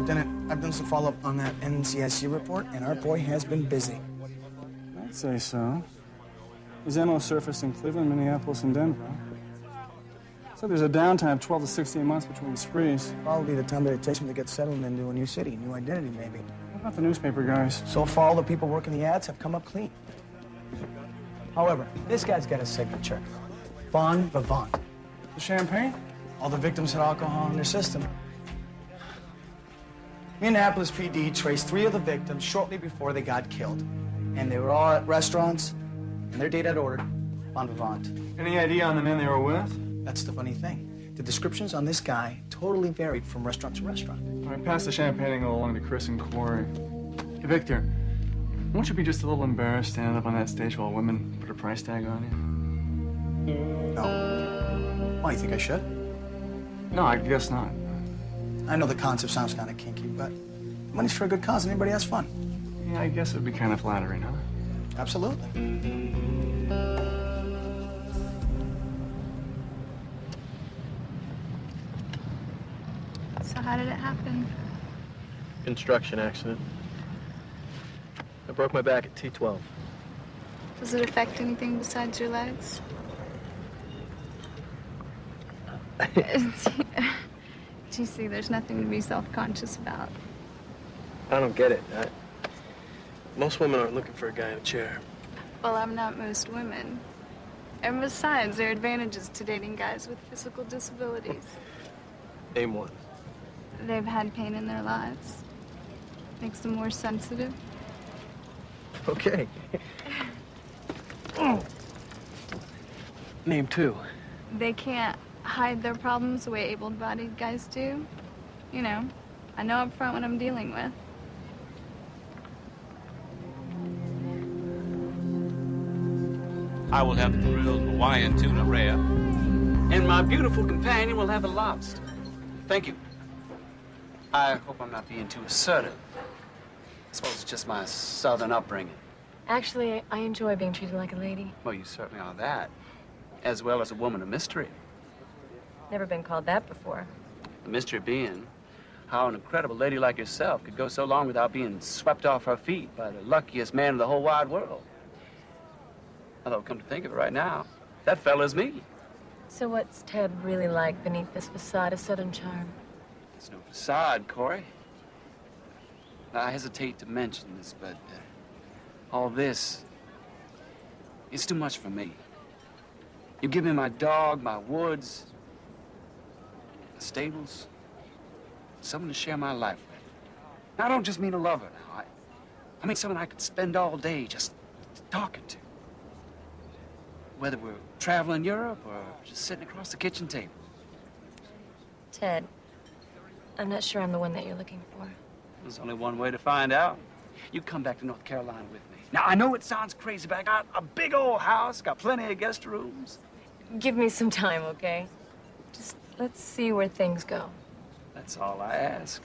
Lieutenant, I've done some follow-up on that NCIC report, and our boy has been busy. I'd say so. His MO surfaced in Cleveland, Minneapolis, and Denver. So there's a downtime of 12 to 16 months between sprees. Probably the time that it takes him to get settled into a new city, new identity, maybe. What about the newspaper guys? So far, all the people working the ads have come up clean. However, this guy's got a signature. Bon vivant. The champagne? All the victims had alcohol in their system. Minneapolis PD traced 3 of the victims shortly before they got killed. And they were all at restaurants, and their date had ordered bon vivant. Any idea on the men they were with? That's the funny thing. The descriptions on this guy totally varied from restaurant to restaurant. All right, pass the champagne and go along to Chris and Cory. Hey, Victor, won't you be just a little embarrassed standing up on that stage while women put a price tag on you? No. Why, you think I should? No, I guess not. I know the concept sounds kind of kinky, but money's for a good cause and anybody has fun. Yeah, I guess it would be kind of flattering, huh? Absolutely. So how did it happen? Construction accident. I broke my back at T12. Does it affect anything besides your legs? Do you see, there's nothing to be self-conscious about. I don't get it. Most women aren't looking for a guy in a chair. Well, I'm not most women. And besides, there are advantages to dating guys with physical disabilities. Name one. They've had pain in their lives. Makes them more sensitive. Okay. Name two. They can't hide their problems the way able-bodied guys do. You know, I know up front what I'm dealing with. I will have the grilled Hawaiian tuna rare, and my beautiful companion will have a lobster. Thank you. I hope I'm not being too assertive. I suppose it's just my southern upbringing. Actually, I enjoy being treated like a lady. Well, you certainly are that, as well as a woman of mystery. Never been called that before. The mystery being how an incredible lady like yourself could go so long without being swept off her feet by the luckiest man in the whole wide world. Although, come to think of it right now, that fella's me. So what's Ted really like beneath this facade of southern charm? It's no facade, Cory. Now, I hesitate to mention this, but all this, it's too much for me. You give me my dog, my woods, my stables, someone to share my life with. Now, I don't just mean a lover now. I mean someone I could spend all day just talking to. Whether we're traveling Europe or just sitting across the kitchen table. Ted, I'm not sure I'm the one that you're looking for. There's only one way to find out. You come back to North Carolina with me. Now, I know it sounds crazy, but I got a big old house, got plenty of guest rooms. Give me some time, okay? Just let's see where things go. That's all I ask.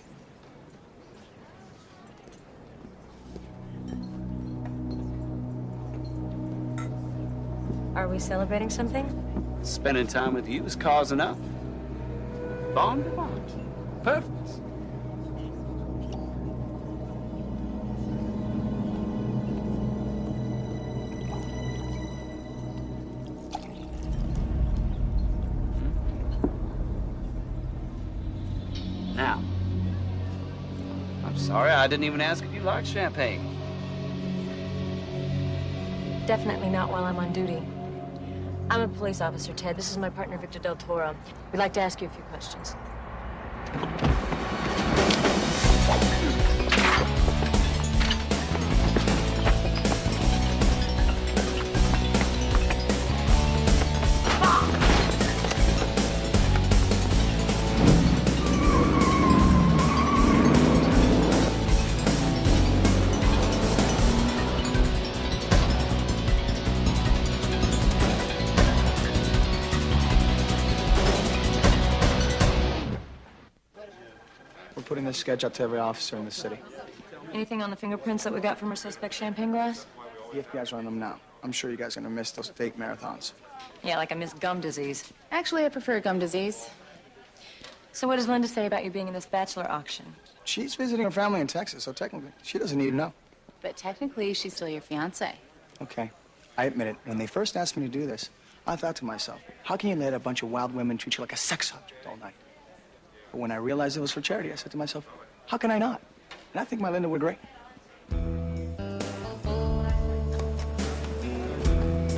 Are we celebrating something? Spending time with you is cause enough. Bon vivant. Perfect. Now, I'm sorry I didn't even ask if you liked champagne. Definitely not while I'm on duty. I'm a police officer, Ted. This is my partner, Victor Del Toro. We'd like to ask you a few questions. We're putting this sketch out to every officer in the city. Anything on the fingerprints that we got from our suspect champagne glass? The FBI's running them now. I'm sure you guys are gonna miss those fake marathons. Yeah, like I missed gum disease. Actually, I prefer gum disease. So what does Linda say about you being in this bachelor auction? She's visiting her family in Texas, so technically, she doesn't need to know. But technically, she's still your fiance. Okay, I admit it. When they first asked me to do this, I thought to myself, how can you let a bunch of wild women treat you like a sex object all night? But when I realized it was for charity, I said to myself, how can I not? And I think my Linda would agree.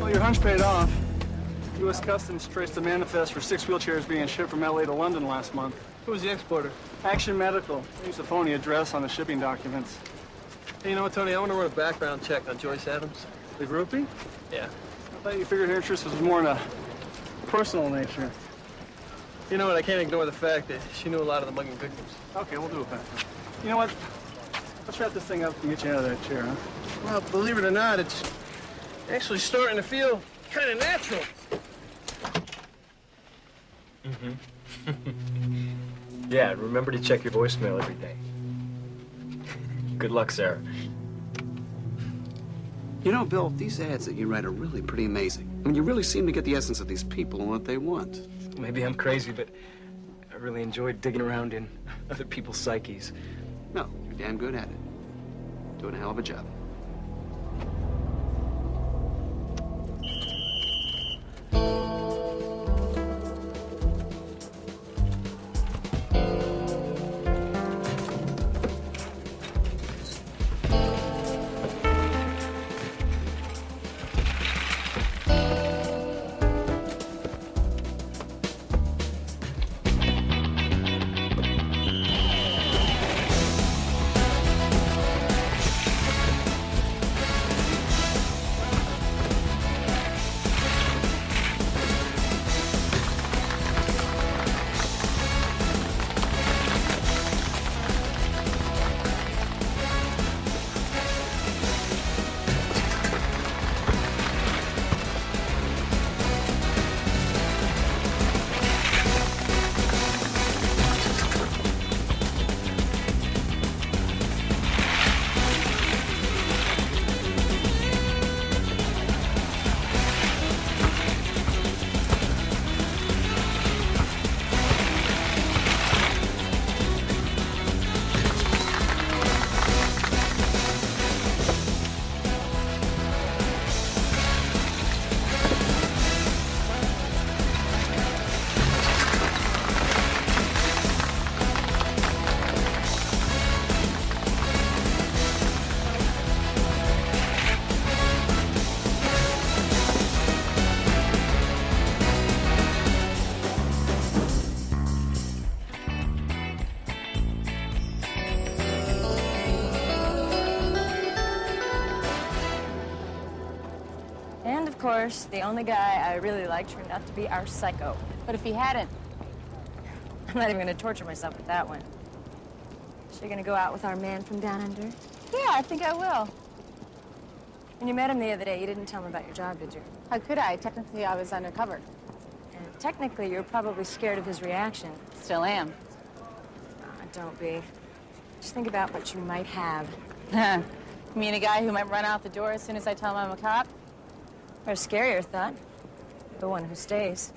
Well, your hunch paid off. U.S. Customs traced a manifest for 6 wheelchairs being shipped from L.A. to London last month. Who was the exporter? Action Medical. They used a phony address on the shipping documents. Hey, you know what, Tony? I want to run a background check on Joyce Adams. The groupie? Yeah. I thought you figured her interest was more in a personal nature. You know what? I can't ignore the fact that she knew a lot of the mugging victims. Okay, we'll do it back. You know what? Let's wrap this thing up and get you out of that chair, huh? Well, believe it or not, it's actually starting to feel kind of natural. Yeah, remember to check your voicemail every day. Good luck, Sarah. You know, Bill, these ads that you write are really pretty amazing. I mean, you really seem to get the essence of these people and what they want. Maybe I'm crazy, but I really enjoy digging around in other people's psyches. No, you're damn good at it. Doing a hell of a job. And, of course, the only guy I really liked turned out to be our psycho. But if he hadn't, I'm not even going to torture myself with that one. So you're going to go out with our man from down under? yeah, I think I will. When you met him the other day, you didn't tell him about your job, did you? How could I? Technically, I was undercover. And technically, you're probably scared of his reaction. Still am. Don't be. Just think about what you might have. You mean a guy who might run out the door as soon as I tell him I'm a cop? Or a scarier thought, the one who stays.